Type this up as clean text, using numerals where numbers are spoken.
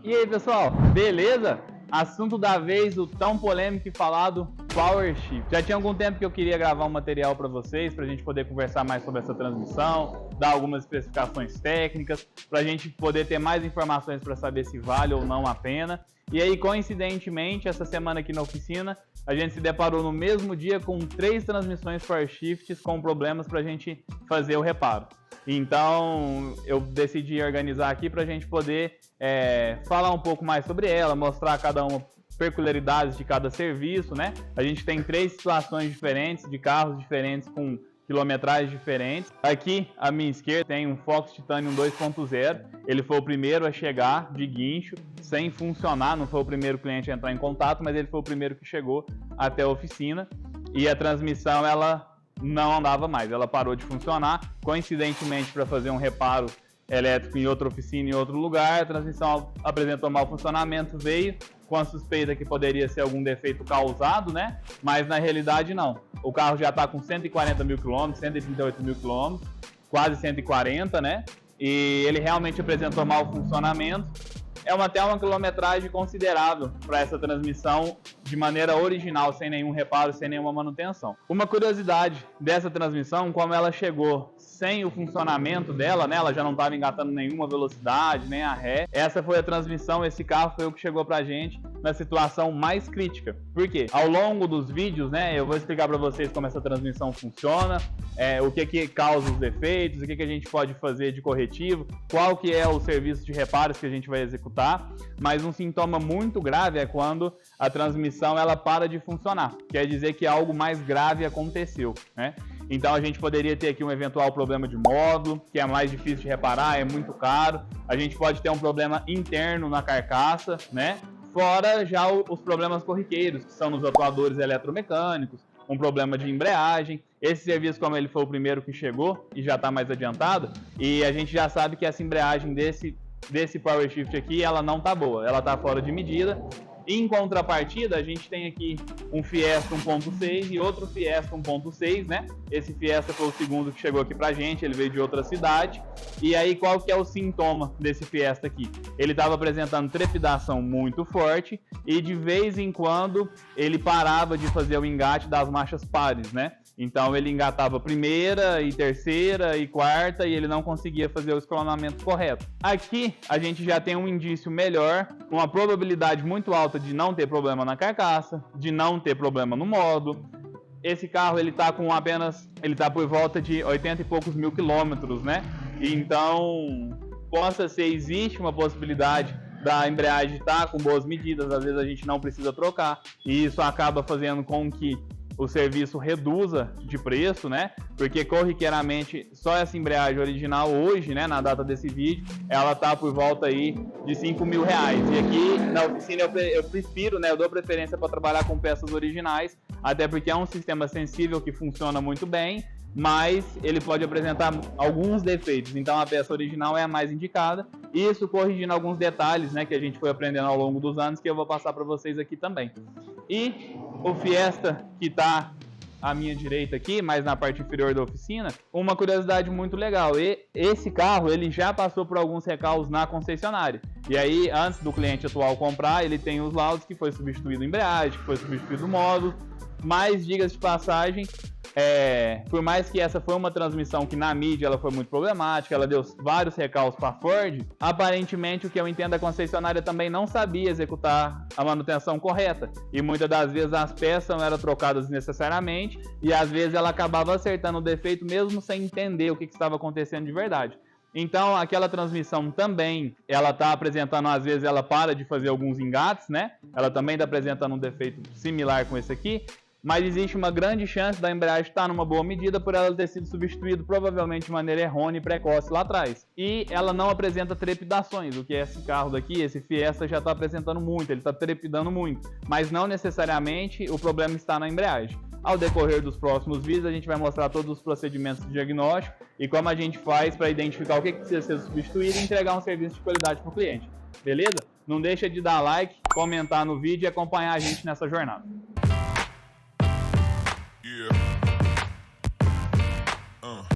E aí, pessoal, beleza? Assunto da vez, o tão polêmico e falado Power Shift. Já tinha algum tempo que eu queria gravar um material para vocês, para a gente poder conversar mais sobre essa transmissão, dar algumas especificações técnicas, para a gente poder ter mais informações para saber se vale ou não a pena. E aí, coincidentemente, essa semana aqui na oficina, a gente se deparou no mesmo dia com 3 transmissões Power Shifts com problemas para a gente fazer o reparo. Então, eu decidi organizar aqui para a gente poder falar um pouco mais sobre ela, mostrar cada uma peculiaridades de cada serviço, né? A gente tem 3 situações diferentes, de carros diferentes com quilometragens diferentes. Aqui, à minha esquerda, tem um Fox Titanium 2.0. Ele foi o primeiro a chegar de guincho, sem funcionar. Não foi o primeiro cliente a entrar em contato, mas ele foi o primeiro que chegou até a oficina. E a transmissão, ela não andava mais, ela parou de funcionar. Coincidentemente, para fazer um reparo elétrico em outra oficina, em outro lugar, a transmissão apresentou mau funcionamento, veio com a suspeita que poderia ser algum defeito causado, né? Mas na realidade não. O carro já está com 140 mil quilômetros, 138 mil quilômetros, quase 140, né? E ele realmente apresentou mau funcionamento. É até uma quilometragem considerável para essa transmissão de maneira original, sem nenhum reparo, sem nenhuma manutenção. Uma curiosidade dessa transmissão, como ela chegou sem o funcionamento dela, né? Ela já não estava engatando nenhuma velocidade, nem a ré. Essa foi a transmissão, esse carro foi o que chegou pra gente na situação mais crítica. Por quê? Ao longo dos vídeos, né, eu vou explicar para vocês como essa transmissão funciona, o que causa os defeitos, o que a gente pode fazer de corretivo, qual que é o serviço de reparos que a gente vai executar, mas um sintoma muito grave é quando a transmissão ela para de funcionar. Quer dizer que algo mais grave aconteceu, né? Então a gente poderia ter aqui um eventual problema de módulo, que é mais difícil de reparar, é muito caro. A gente pode ter um problema interno na carcaça, né? Fora já os problemas corriqueiros, que são nos atuadores eletromecânicos, um problema de embreagem. Esse serviço, como ele foi o primeiro que chegou e já está mais adiantado, e a gente já sabe que essa embreagem desse Power Shift aqui, ela não está boa, ela está fora de medida. Em contrapartida, a gente tem aqui um Fiesta 1.6 e outro Fiesta 1.6, né? Esse Fiesta foi o segundo que chegou aqui pra gente, ele veio de outra cidade. E aí, qual que é o sintoma desse Fiesta aqui? Ele estava apresentando trepidação muito forte e de vez em quando ele parava de fazer o engate das marchas pares, né? Então ele engatava primeira e terceira e quarta e ele não conseguia fazer o escalonamento correto. Aqui a gente já tem um indício melhor, uma probabilidade muito alta de não ter problema na carcaça, de não ter problema no módulo. Esse carro ele tá por volta de 80 e poucos mil quilômetros, né? Então existe uma possibilidade da embreagem estar com boas medidas, às vezes a gente não precisa trocar e isso acaba fazendo com que o serviço reduza de preço, né? Porque corriqueiramente só essa embreagem original hoje, né, na data desse vídeo, ela tá por volta aí de R$5 mil. E aqui na oficina eu prefiro, né, eu dou preferência para trabalhar com peças originais, até porque é um sistema sensível que funciona muito bem, mas ele pode apresentar alguns defeitos, então a peça original é a mais indicada, isso corrigindo alguns detalhes, né, que a gente foi aprendendo ao longo dos anos, que eu vou passar para vocês aqui também. E o Fiesta, que está à minha direita aqui, mais na parte inferior da oficina, uma curiosidade muito legal, esse carro ele já passou por alguns recalques na concessionária, e aí antes do cliente atual comprar, ele tem os laudos que foi substituído a embreagem, que foi substituído o módulo, mas diga-se de passagem, por mais que essa foi uma transmissão que na mídia ela foi muito problemática, ela deu vários recalques para a Ford, aparentemente o que eu entendo a concessionária também não sabia executar a manutenção correta e muitas das vezes as peças não eram trocadas desnecessariamente e às vezes ela acabava acertando o defeito mesmo sem entender o que estava acontecendo de verdade. Então aquela transmissão também, ela está apresentando, às vezes ela para de fazer alguns engates, né? Ela também está apresentando um defeito similar com esse aqui, mas existe uma grande chance da embreagem estar numa boa medida por ela ter sido substituída provavelmente de maneira errônea e precoce lá atrás. E ela não apresenta trepidações, o que esse carro daqui, esse Fiesta, já está apresentando muito, ele está trepidando muito, mas não necessariamente o problema está na embreagem. Ao decorrer dos próximos vídeos, a gente vai mostrar todos os procedimentos de diagnóstico e como a gente faz para identificar o que precisa ser substituído e entregar um serviço de qualidade para o cliente. Beleza? Não deixa de dar like, comentar no vídeo e acompanhar a gente nessa jornada.